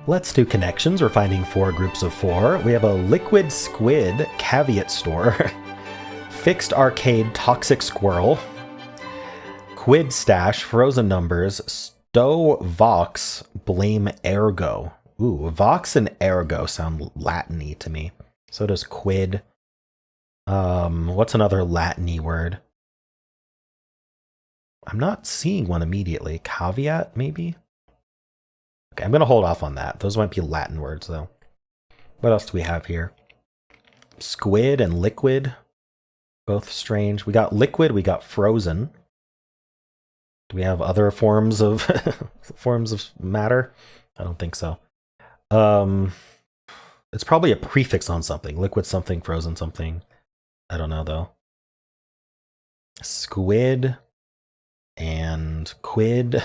Let's do connections. We're finding 4 groups of 4. We have a liquid squid caveat store, fixed arcade toxic squirrel, quid stash frozen numbers, stow vox blame ergo. Ooh, vox and ergo sound Latin-y to me. So does quid. What's another Latin-y word? I'm not seeing one immediately. Caveat, maybe? Okay, I'm going to hold off on that. Those might be Latin words, though. What else do we have here? Squid and liquid. Both strange. We got liquid, we got frozen. Do we have other forms of forms of matter? I don't think so. It's probably a prefix on something. Liquid something, frozen something. I don't know, though. Squid and quid.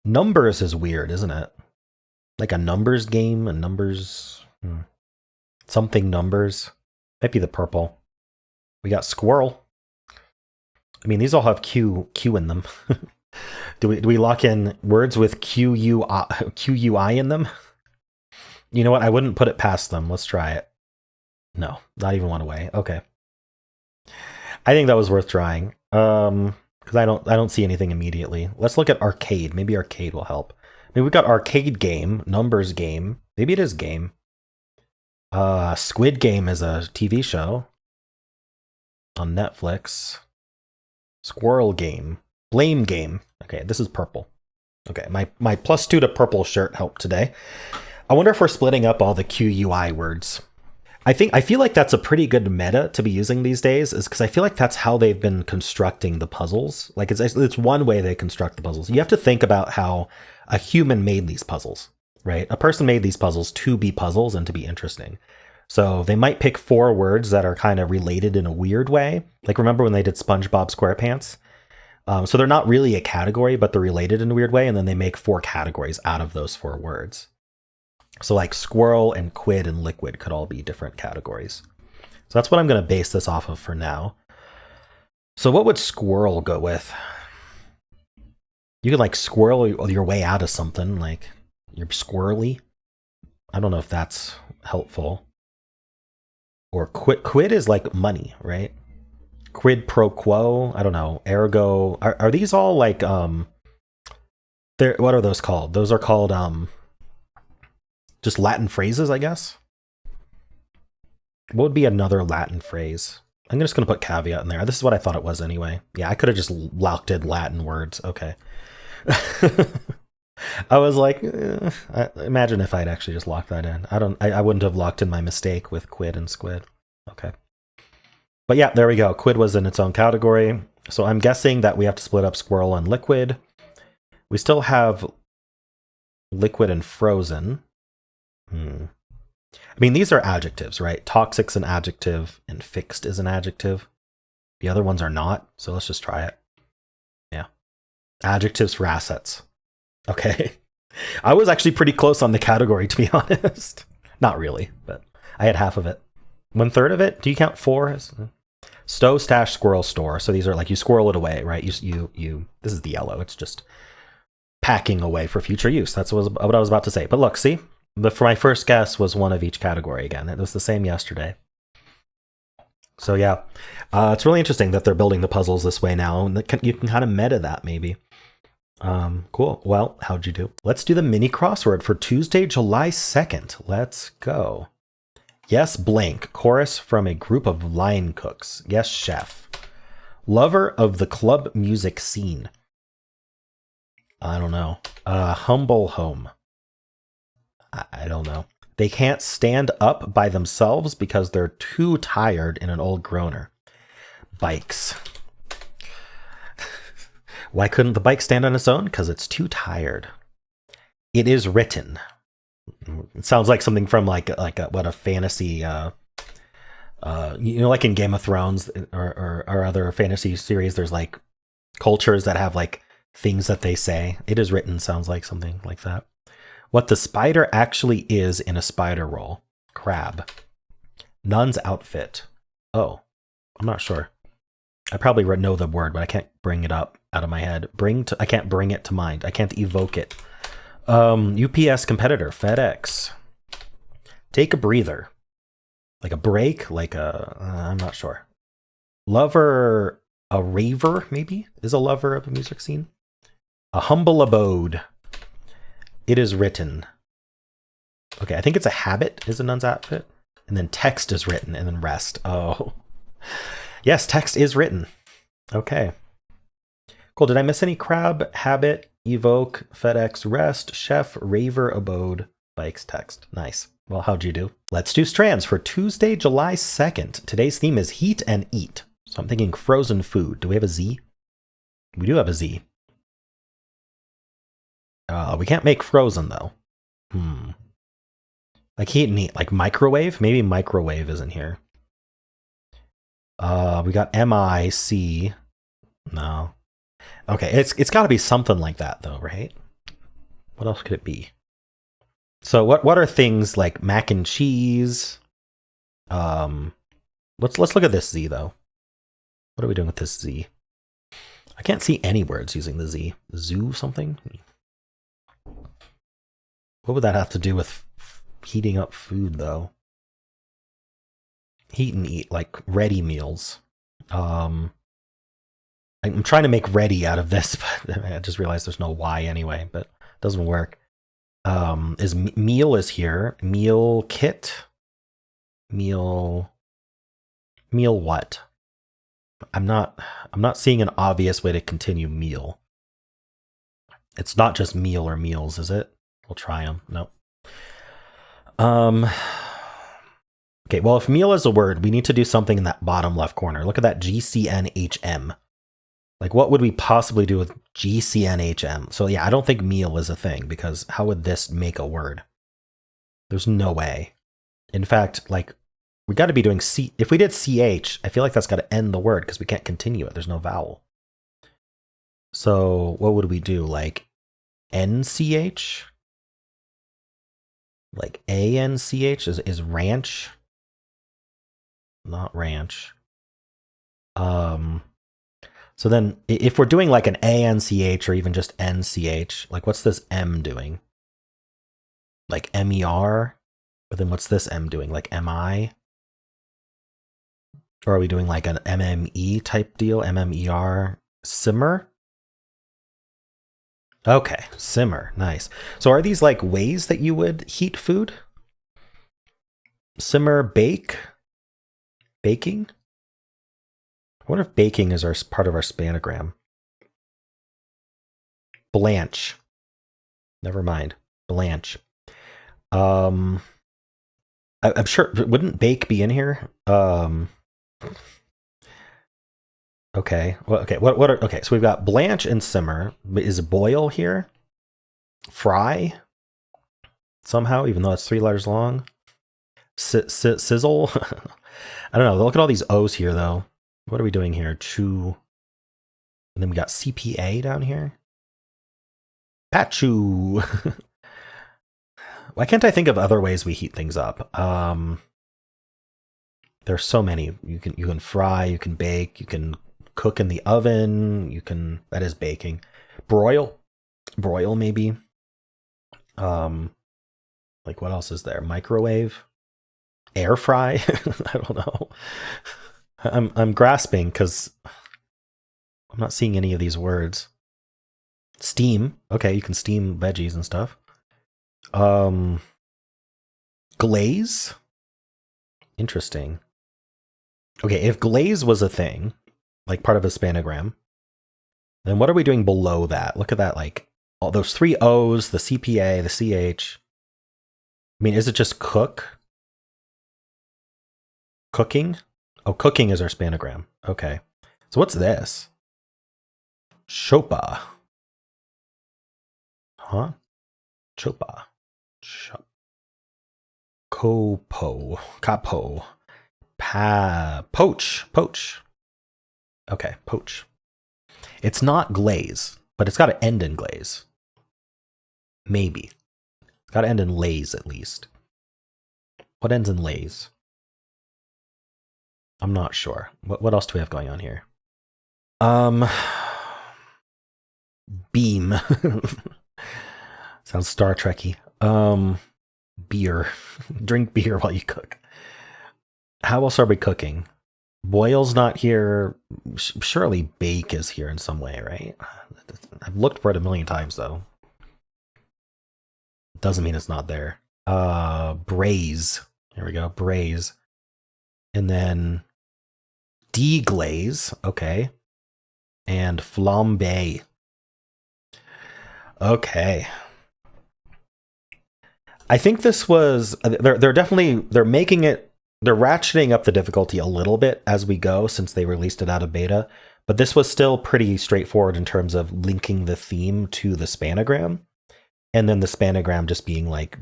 Numbers is weird, isn't it? Like a numbers game, a numbers... something numbers. Might be the purple. We got squirrel. I mean, these all have Q in them. Do we lock in words with QUI in them? You know what? I wouldn't put it past them. Let's try it. No, not even one away. Okay. I think that was worth trying. Because I don't see anything immediately. Let's look at arcade. Maybe arcade will help. Maybe we've got arcade game, numbers game. Maybe it is game. Squid Game is a TV show on Netflix. Squirrel game. Blame game. Okay, this is purple. Okay, my +2 to purple shirt helped today. I wonder if we're splitting up all the QUI words. I feel like that's a pretty good meta to be using these days, is because I feel like that's how they've been constructing the puzzles. Like it's one way they construct the puzzles. You have to think about how a human made these puzzles, right? A person made these puzzles to be puzzles and to be interesting. So they might pick 4 words that are kind of related in a weird way. Like remember when they did SpongeBob SquarePants? So they're not really a category, but they're related in a weird way. And then they make 4 categories out of those 4 words. So like squirrel and quid and liquid could all be different categories. So that's what I'm going to base this off of for now. So what would squirrel go with? You could like squirrel your way out of something, like you're squirrely. I don't know if that's helpful. Or quid is like money, right? Quid pro quo, I don't know. Ergo, are these all like what are those called? Those are called just Latin phrases, I guess. What would be another Latin phrase? I'm just going to put caveat in there. This is what I thought it was anyway. Yeah, I could have just locked in Latin words. Okay. I was like, imagine if I'd actually just locked that in. I wouldn't have locked in my mistake with quid and squid. Okay. But yeah, there we go. Quid was in its own category. So I'm guessing that we have to split up squirrel and liquid. We still have liquid and frozen. I mean, these are adjectives, right? Toxic's an adjective and fixed is an adjective. The other ones are not. So let's just try it. Yeah. Adjectives for assets. Okay. I was actually pretty close on the category, to be honest. Not really, but I had half of it. 1/3 of it? Do you count 4 as stow, stash, squirrel, store? So these are like you squirrel it away, right? You. This is the yellow. It's just packing away for future use. That's what I was about to say. But look, see, for my first guess was one of each category again. It was the same yesterday. So yeah, it's really interesting that they're building the puzzles this way now, and you can kind of meta that maybe. Cool. Well, how'd you do? Let's do the mini crossword for Tuesday, July 2nd. Let's go. Yes, blank. Chorus from a group of line cooks. Yes, chef. Lover of the club music scene. I don't know. Humble home. I don't know. They can't stand up by themselves because they're too tired in an old groaner. Bikes. Why couldn't the bike stand on its own? Because it's too tired. It is written. It sounds like something from like a fantasy, like in Game of Thrones or other fantasy series. There's like cultures that have like things that they say. It is written sounds like something like that. What the spider actually is in a spider roll. Crab. Nun's outfit. Oh, I'm not sure. I probably know the word, but I can't bring it up out of my head. I can't bring it to mind. I can't evoke it. UPS competitor, FedEx. Take a breather. Like a break, like a, I'm not sure. Lover, a raver, maybe? Is a lover of a music scene? A humble abode. It is written. Okay, I think it's a habit is a nun's outfit. And then text is written, and then rest. Oh. Yes, text is written. Okay. Cool, did I miss any? Crab, habit, evoke, FedEx, rest, chef, raver, abode, bikes, text. Nice. Well, how'd you do? Let's do strands for Tuesday, July 2nd. Today's theme is heat and eat. So I'm thinking frozen food. Do we have a Z? We do have a Z. We can't make frozen, though. Like heat and eat. Like microwave? Maybe microwave isn't here. We got MIC. No. Okay, it's got to be something like that, though, right? What else could it be? So what are things like mac and cheese? Let's look at this Z though. What are we doing with this Z? I can't see any words using the Z. Zoo something? What would that have to do with heating up food though? Heat and eat, like ready meals. I'm trying to make ready out of this, but I just realized there's no Y anyway, but it doesn't work. Meal is here. Meal kit. Meal what? I'm not seeing an obvious way to continue meal. It's not just meal or meals, is it? We'll try them. Nope. Okay, well, if meal is a word, we need to do something in that bottom left corner. Look at that GCNHM. Like, what would we possibly do with GCNHM? So yeah, I don't think meal is a thing, because how would this make a word? There's no way. In fact, like, we got to be doing C. If we did CH, I feel like that's got to end the word because we can't continue it. There's no vowel. So what would we do? Like NCH? Like ANCH is ranch? Not ranch. So then if we're doing like an ANCH or even just NCH, like what's this M doing? Like MER? But then what's this M doing? Like MI? Or are we doing like an MME type deal? MMER? Simmer? Okay, simmer. Nice. So are these like ways that you would heat food? Simmer, bake? Baking? I wonder if baking is part of our spanogram. Blanch. Never mind. Blanch. I'm sure, wouldn't bake be in here? Okay. Well, okay. Okay. So we've got blanch and simmer. Is boil here? Fry? Somehow, even though it's 3 letters long. Sizzle? I don't know. Look at all these O's here, though. What are we doing here? Chew. And then we got CPA down here. Pachu. Why can't I think of other ways we heat things up? There's so many. You can fry, you can bake, you can cook in the oven, that is baking. Broil maybe. Like what else is there? Microwave? Air fry? I don't know. I'm grasping because I'm not seeing any of these words. Steam. Okay, you can steam veggies and stuff. Glaze? Interesting. Okay, if glaze was a thing, like part of a spanogram, then what are we doing below that? Look at that, like all those 3 O's, the CPA, the CH. I mean, is it just cook? Cooking? Oh, cooking is our spanogram. Okay. So what's this? Chopa. Huh? Chopa. Copo. Capo. Poach. Okay, poach. It's not glaze, but it's got to end in glaze. Maybe. It's got to end in lays at least. What ends in lays? I'm not sure. What else do we have going on here? Beam. Sounds Sounds Star Trekky. Beer. Drink beer while you cook. How else are we cooking? Boil's not here. Surely bake is here in some way, right? I've looked for it a million times, though. Doesn't mean it's not there. Braise. Here we go. Braise. And then deglaze. Okay. And flambe. Okay. I think this was they're ratcheting up the difficulty a little bit as we go since they released it out of beta, but this was still pretty straightforward in terms of linking the theme to the spanogram, and then the spanogram just being like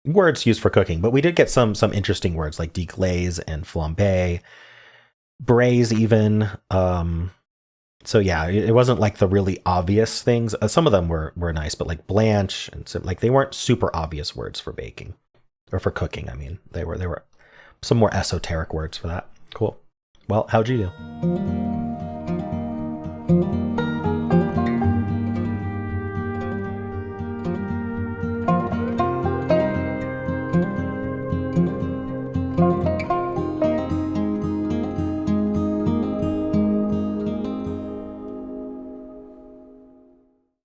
words used for cooking. But we did get some interesting words like deglaze and flambe, braise even. So yeah, it wasn't like the really obvious things. Some of them were nice, but like blanch and so, like they weren't super obvious words for baking or for cooking. I mean, they were some more esoteric words for that. Cool. Well, how'd you do?